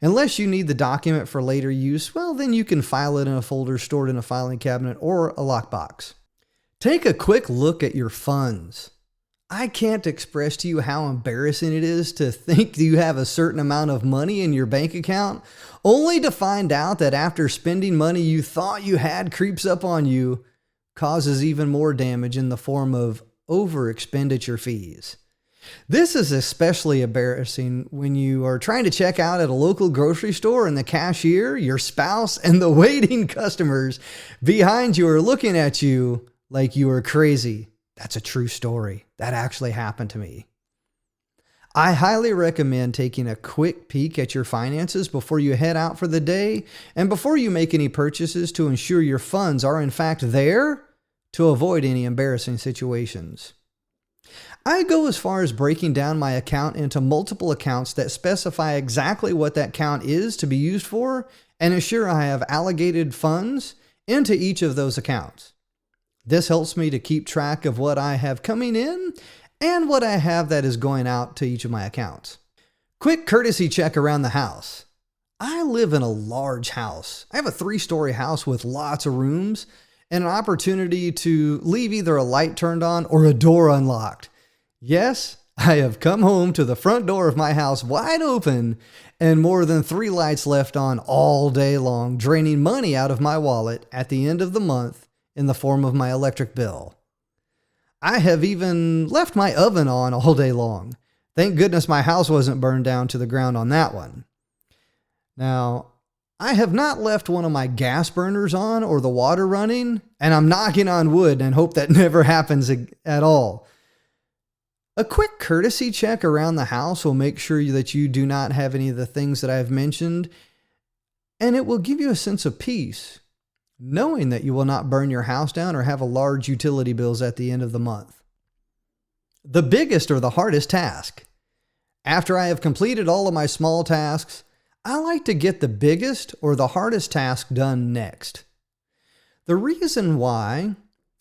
Unless you need the document for later use, well, then you can file it in a folder stored in a filing cabinet or a lockbox. Take a quick look at your funds. I can't express to you how embarrassing it is to think you have a certain amount of money in your bank account, only to find out that after spending money you thought you had creeps up on you, causes even more damage in the form of over expenditure fees. This is especially embarrassing when you are trying to check out at a local grocery store and the cashier, your spouse, and the waiting customers behind you are looking at you like you are crazy. That's a true story. That actually happened to me. I highly recommend taking a quick peek at your finances before you head out for the day and before you make any purchases to ensure your funds are in fact there to avoid any embarrassing situations. I go as far as breaking down my account into multiple accounts that specify exactly what that account is to be used for and ensure I have allocated funds into each of those accounts. This helps me to keep track of what I have coming in and what I have that is going out to each of my accounts. Quick courtesy check around the house. I live in a large house. I have a 3-story house with lots of rooms and an opportunity to leave either a light turned on or a door unlocked. Yes, I have come home to the front door of my house wide open and more than 3 lights left on all day long, draining money out of my wallet at the end of the month in the form of my electric bill. I have even left my oven on all day long. Thank goodness my house wasn't burned down to the ground on that one. Now, I have not left one of my gas burners on or the water running, and I'm knocking on wood and hope that never happens at all. A quick courtesy check around the house will make sure that you do not have any of the things that I have mentioned, and it will give you a sense of peace, knowing that you will not burn your house down or have a large utility bills at the end of the month. The biggest or the hardest task. After I have completed all of my small tasks, I like to get the biggest or the hardest task done next. The reason why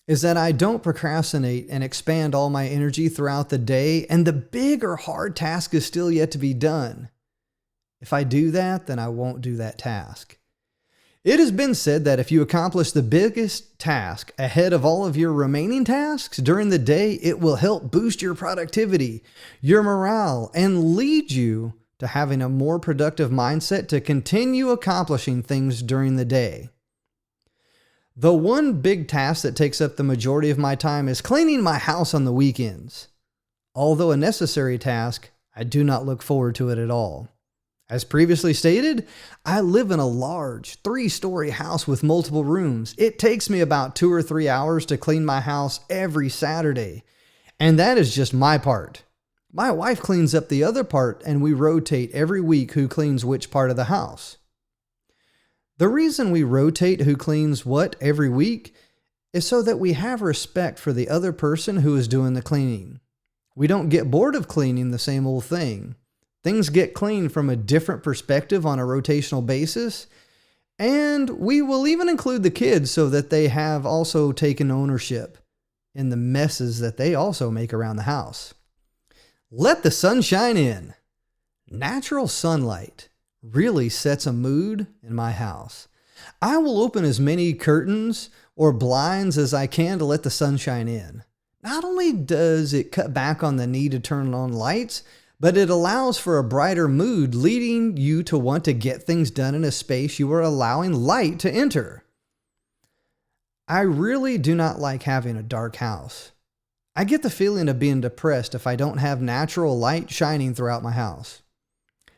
is that I don't procrastinate and expand all my energy throughout the day, and the big or hard task is still yet to be done. If I do that, then I won't do that task. It has been said that if you accomplish the biggest task ahead of all of your remaining tasks during the day, it will help boost your productivity, your morale, and lead you to having a more productive mindset to continue accomplishing things during the day. The one big task that takes up the majority of my time is cleaning my house on the weekends. Although a necessary task, I do not look forward to it at all. As previously stated, I live in a large 3-story house with multiple rooms. It takes me about 2 or 3 hours to clean my house every Saturday, and that is just my part. My wife cleans up the other part, and we rotate every week who cleans which part of the house. The reason we rotate who cleans what every week is so that we have respect for the other person who is doing the cleaning. We don't get bored of cleaning the same old thing. Things get cleaned from a different perspective on a rotational basis, and we will even include the kids so that they have also taken ownership in the messes that they also make around the house. Let the sun shine in. Natural sunlight really sets a mood in my house. I will open as many curtains or blinds as I can to let the sunshine in. Not only does it cut back on the need to turn on lights, but it allows for a brighter mood, leading you to want to get things done in a space you are allowing light to enter. I really do not like having a dark house. I get the feeling of being depressed if I don't have natural light shining throughout my house.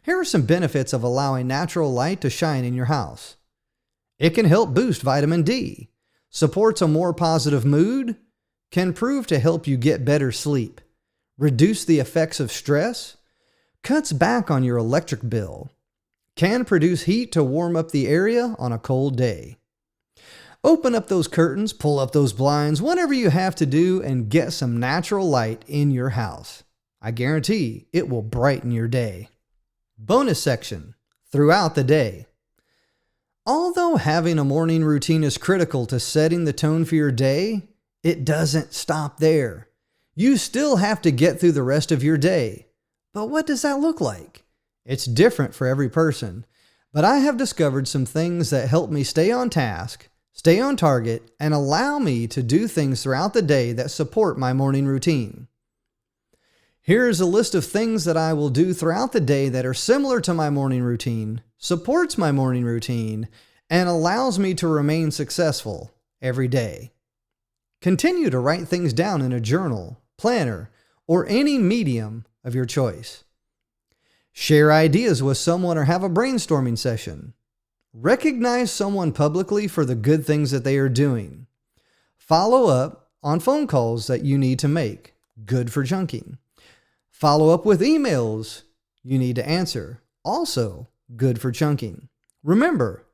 Here are some benefits of allowing natural light to shine in your house. It can help boost vitamin D, supports a more positive mood, can prove to help you get better sleep, reduce the effects of stress, cuts back on your electric bill, can produce heat to warm up the area on a cold day. Open up those curtains, pull up those blinds, whatever you have to do, and get some natural light in your house. I guarantee it will brighten your day. Bonus section, throughout the day. Although having a morning routine is critical to setting the tone for your day, it doesn't stop there. You still have to get through the rest of your day. But what does that look like? It's different for every person, but I have discovered some things that help me stay on task, stay on target, and allow me to do things throughout the day that support my morning routine. Here is a list of things that I will do throughout the day that are similar to my morning routine, supports my morning routine, and allows me to remain successful every day. Continue to write things down in a journal, planner, or any medium of your choice. Share ideas with someone or have a brainstorming session. Recognize someone publicly for the good things that they are doing. Follow up on phone calls that you need to make. Good for chunking. Follow up with emails you need to answer. Also good for chunking. Remember,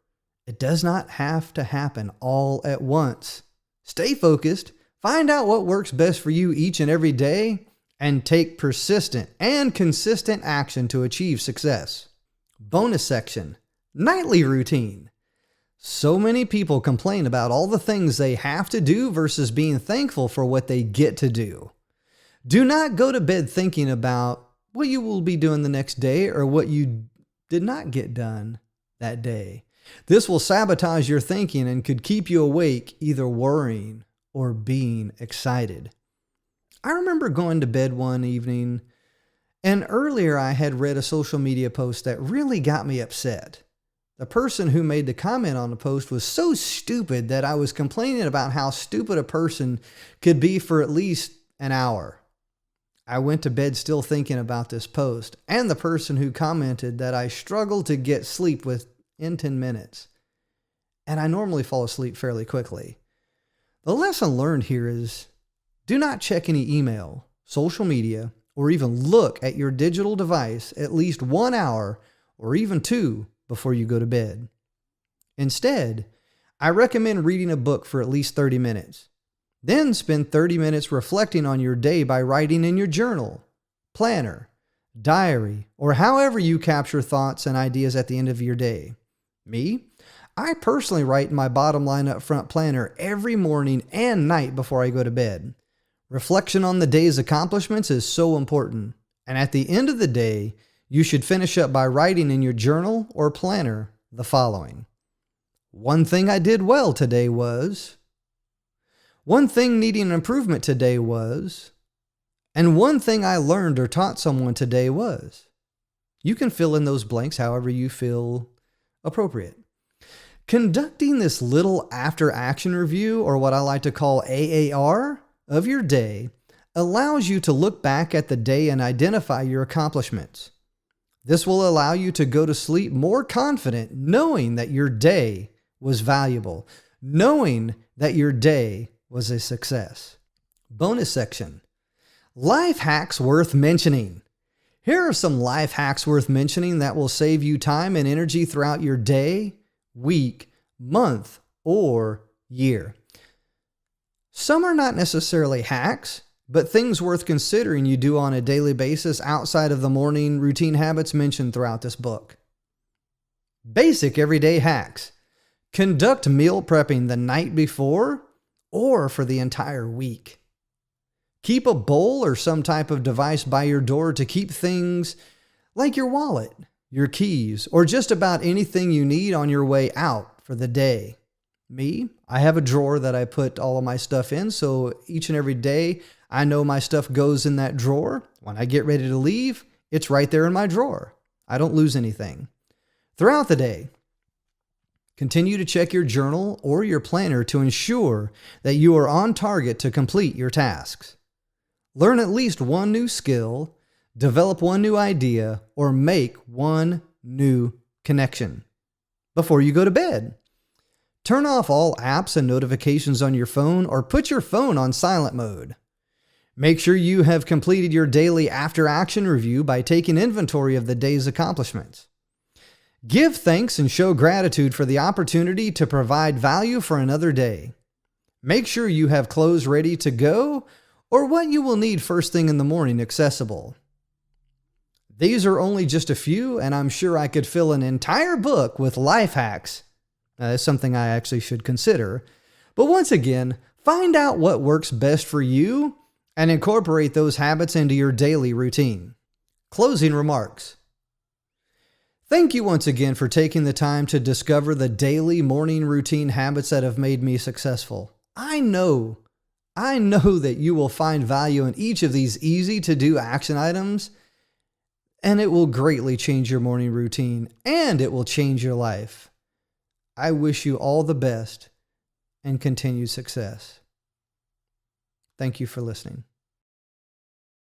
it does not have to happen all at once. Stay focused, find out what works best for you each and every day, and take persistent and consistent action to achieve success. Bonus section, nightly routine. So many people complain about all the things they have to do versus being thankful for what they get to do. Do not go to bed thinking about what you will be doing the next day or what you did not get done that day. This will sabotage your thinking and could keep you awake, either worrying or being excited. I remember going to bed one evening, and earlier I had read a social media post that really got me upset. The person who made the comment on the post was so stupid that I was complaining about how stupid a person could be for at least an hour. I went to bed still thinking about this post and the person who commented that I struggled to get sleep within 10 minutes. And I normally fall asleep fairly quickly. The lesson learned here is do not check any email, social media, or even look at your digital device at least 1 hour or even 2 before you go to bed. Instead, I recommend reading a book for at least 30 minutes. Then spend 30 minutes reflecting on your day by writing in your journal, planner, diary, or however you capture thoughts and ideas at the end of your day. Me? I personally write in my bottom line up front planner every morning and night before I go to bed. Reflection on the day's accomplishments is so important. And at the end of the day, you should finish up by writing in your journal or planner the following. One thing I did well today was. One thing needing improvement today was. And one thing I learned or taught someone today was. You can fill in those blanks however you feel appropriate. Conducting this little after-action review, or what I like to call AAR, of your day allows you to look back at the day and identify your accomplishments. This will allow you to go to sleep more confident, knowing that your day was valuable, knowing that your day was a success. Bonus section. Life hacks worth mentioning. Here are some life hacks worth mentioning that will save you time and energy throughout your day, week, month, or year. Some are not necessarily hacks, but things worth considering you do on a daily basis outside of the morning routine habits mentioned throughout this book. Basic everyday hacks. Conduct meal prepping the night before or for the entire week. Keep a bowl or some type of device by your door to keep things like your wallet, your keys, or just about anything you need on your way out for the day. Me, I have a drawer that I put all of my stuff in, so each and every day I know my stuff goes in that drawer. When I get ready to leave, it's right there in my drawer. I don't lose anything. Throughout the day, continue to check your journal or your planner to ensure that you are on target to complete your tasks. Learn at least one new skill, develop one new idea, or make one new connection before you go to bed. Turn off all apps and notifications on your phone or put your phone on silent mode. Make sure you have completed your daily after-action review by taking inventory of the day's accomplishments. Give thanks and show gratitude for the opportunity to provide value for another day. Make sure you have clothes ready to go or what you will need first thing in the morning accessible. These are only just a few, and I'm sure I could fill an entire book with life hacks. That's something I actually should consider. But once again, find out what works best for you and incorporate those habits into your daily routine. Closing remarks. Thank you once again for taking the time to discover the daily morning routine habits that have made me successful. I know that you will find value in each of these easy to do action items, and it will greatly change your morning routine and it will change your life. I wish you all the best and continued success. Thank you for listening.